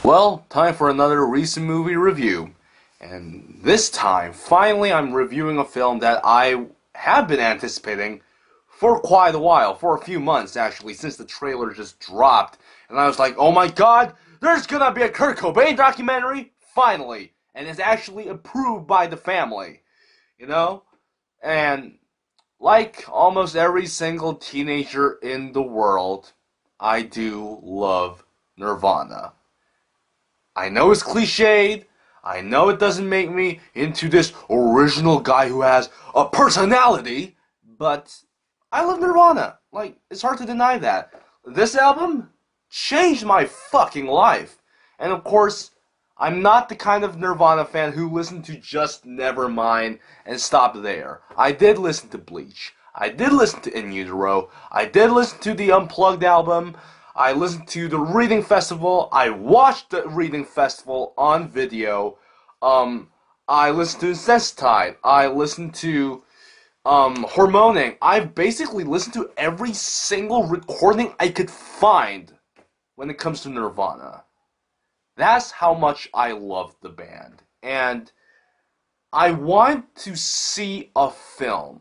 Well, time for another recent movie review. And this time, finally, I'm reviewing a film that I have been anticipating for quite a while, for a few months actually, since the trailer just dropped. And I was like, oh my god, there's gonna be a Kurt Cobain documentary? Finally! And it's actually approved by the family. You know? And like almost every single teenager in the world, I do love Nirvana. I know it's cliched. I know it doesn't make me into this original guy who has a personality, but I love Nirvana. Like, it's hard to deny that. This album changed my fucking life. And of course, I'm not the kind of Nirvana fan who listened to just Nevermind and stopped there. I did listen to Bleach. I did listen to In Utero. I did listen to the Unplugged album. I listened to the Reading Festival. I watched the Reading Festival on video. I listened to Incestitide. I listened to Hormoning. I've basically listened to every single recording I could find when it comes to Nirvana. That's how much I love the band. And I want to see a film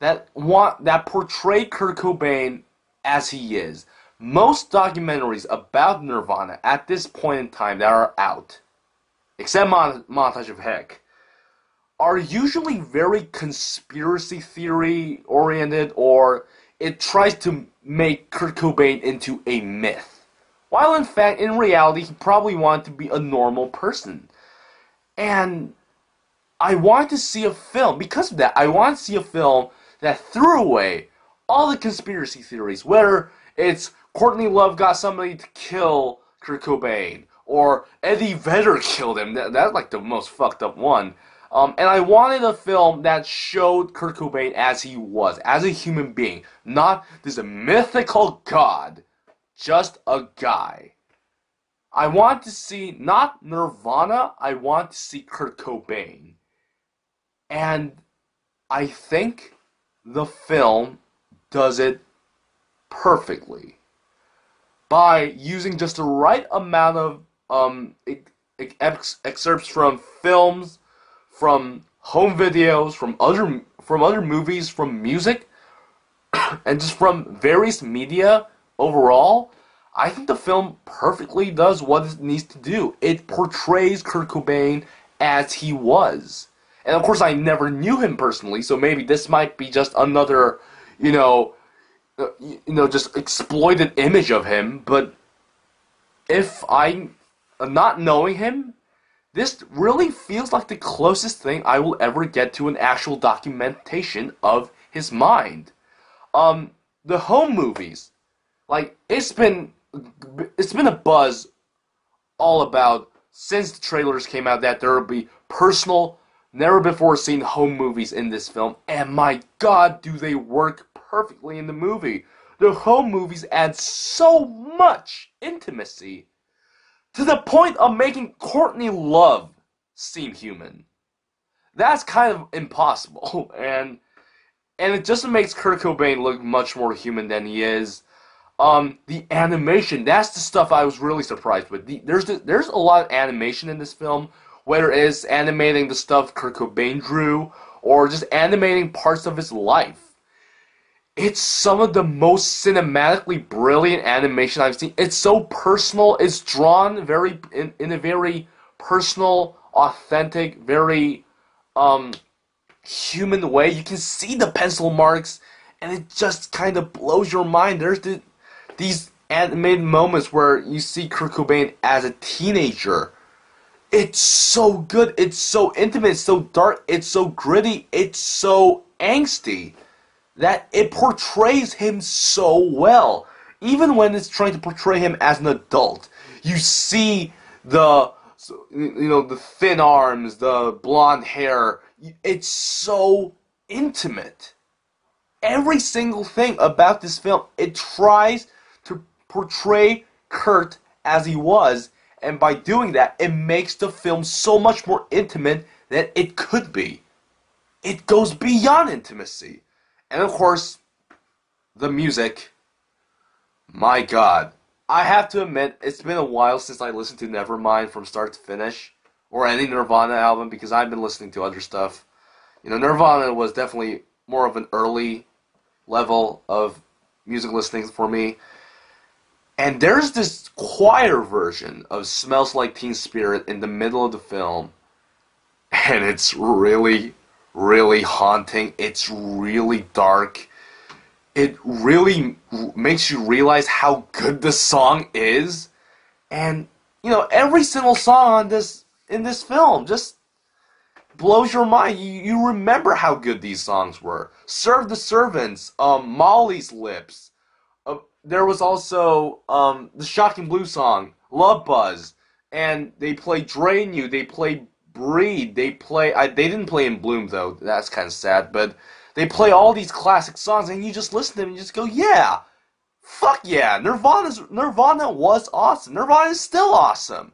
that portrayed Kurt Cobain as he is. Most documentaries about Nirvana at this point in time that are out, except Montage of Heck, are usually very conspiracy theory oriented, or it tries to make Kurt Cobain into a myth. While in fact, in reality, he probably wanted to be a normal person. And I wanted to see a film, because of that, I wanted to see a film that threw away all the conspiracy theories, whether it's Courtney Love got somebody to kill Kurt Cobain, or Eddie Vedder killed him. That's like the most fucked up one. And I wanted a film that showed Kurt Cobain as he was, as a human being, not this mythical god, just a guy. I want to see not Nirvana, I want to see Kurt Cobain. And I think the film does it perfectly by using just the right amount of excerpts from films, from home videos, from other movies, from music, and just from various media overall. I think the film perfectly does what it needs to do. It portrays Kurt Cobain as he was. And of course I never knew him personally, so maybe this might be just another, just exploited image of him, but if I'm not knowing him, this really feels like the closest thing I will ever get to an actual documentation of his mind. The home movies, like, it's been a buzz all about, since the trailers came out, that there will be personal, never before seen home movies in this film, and my god, do they work perfectly in the movie. The home movies add so much intimacy, to the point of making Courtney Love seem human. That's kind of impossible, and it just makes Kurt Cobain look much more human than he is. The animation, that's the stuff I was really surprised with. There's a lot of animation in this film, whether it is animating the stuff Kurt Cobain drew, or just animating parts of his life. It's some of the most cinematically brilliant animation I've seen. It's so personal. It's drawn in a very personal, authentic, very human way. You can see the pencil marks, and it just kind of blows your mind. There's these animated moments where you see Kurt Cobain as a teenager. It's so good. It's so intimate. It's so dark. It's so gritty. It's so angsty that it portrays him so well. Even when it's trying to portray him as an adult, you see the thin arms, the blonde hair. It's so intimate. Every single thing about this film, it tries to portray Kurt as he was, and by doing that, it makes the film so much more intimate than it could be. It goes beyond intimacy. And of course, the music. My god. I have to admit, it's been a while since I listened to Nevermind from start to finish, or any Nirvana album, because I've been listening to other stuff. Nirvana was definitely more of an early level of music listening for me. And there's this choir version of Smells Like Teen Spirit in the middle of the film, and it's really, really haunting. It's really dark. It really makes you realize how good the song is. And, every single song in this film just blows your mind. You remember how good these songs were. Serve the Servants, Molly's Lips. There was also the Shocking Blue song, Love Buzz. And they play Drain You, they play Breed, they didn't play In Bloom though, that's kind of sad, but they play all these classic songs and you just listen to them and you just go, yeah, fuck yeah, Nirvana was awesome. Nirvana is still awesome.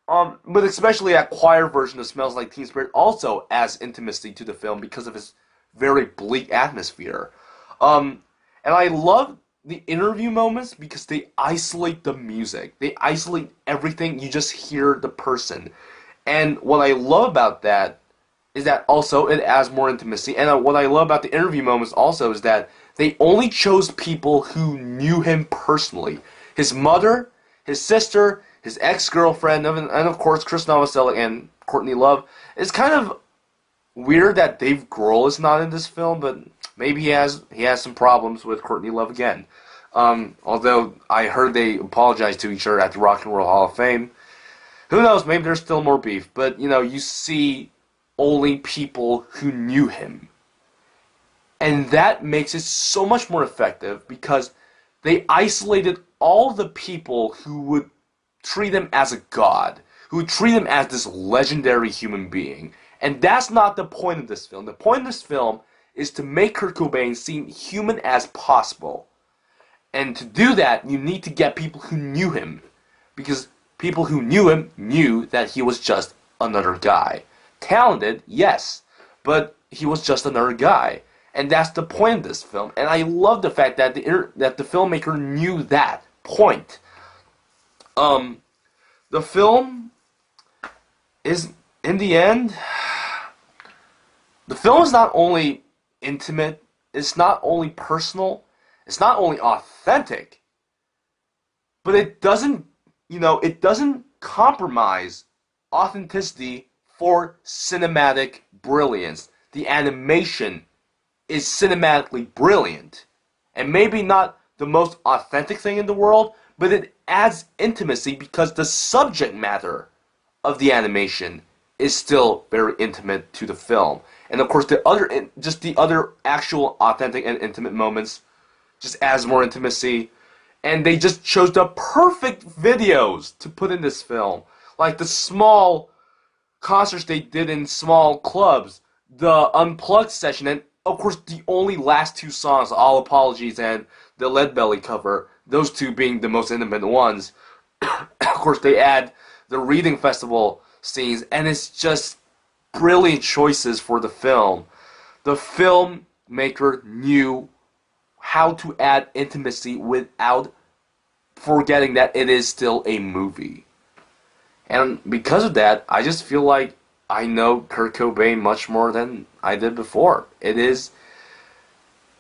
But especially that choir version of Smells Like Teen Spirit also adds intimacy to the film because of its very bleak atmosphere. And I love the interview moments because they isolate the music. They isolate everything. You just hear the person. And what I love about that is that also it adds more intimacy. And what I love about the interview moments also is that they only chose people who knew him personally. His mother, his sister, his ex-girlfriend, and of course Krist Novoselic and Courtney Love. It's kind of weird that Dave Grohl is not in this film, but maybe he has some problems with Courtney Love again. Although I heard they apologized to each other at the Rock and Roll Hall of Fame. Who knows, maybe there's still more beef, but you see only people who knew him. And that makes it so much more effective because they isolated all the people who would treat him as a god, who would treat him as this legendary human being. And that's not the point of this film. The point of this film is to make Kurt Cobain seem human as possible. And to do that, you need to get people who knew him. Because people who knew him knew that he was just another guy. Talented, yes, but he was just another guy. And that's the point of this film. And I love the fact that the filmmaker knew that point. The film is, in the end, the film is not only intimate, it's not only personal, it's not only authentic, but it doesn't compromise authenticity for cinematic brilliance. The animation is cinematically brilliant. And maybe not the most authentic thing in the world, but it adds intimacy because the subject matter of the animation is still very intimate to the film. And of course the other actual authentic and intimate moments just adds more intimacy. And they just chose the perfect videos to put in this film. Like the small concerts they did in small clubs, the unplugged session, and of course the only last two songs, All Apologies and the Lead Belly cover, those two being the most intimate ones. Of course they add the Reading Festival scenes, and it's just brilliant choices for the film. The filmmaker knew how to add intimacy without forgetting that it is still a movie. And because of that, I just feel like I know Kurt Cobain much more than I did before.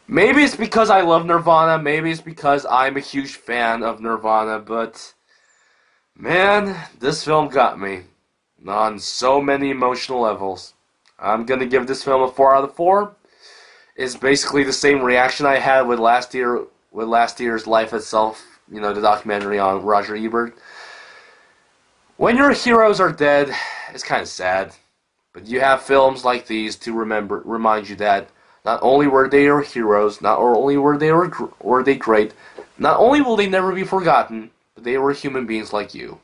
Maybe it's because I love Nirvana, maybe it's because I'm a huge fan of Nirvana, but man, this film got me on so many emotional levels. I'm gonna give this film a 4 out of 4. It's basically the same reaction I had with last year's Life Itself, the documentary on Roger Ebert. When your heroes are dead, it's kind of sad. But you have films like these to remind you that not only were they your heroes, not only were they great, not only will they never be forgotten, but they were human beings like you.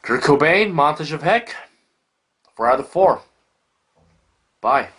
Kurt Cobain, Montage of Heck, 4 out of 4. Bye.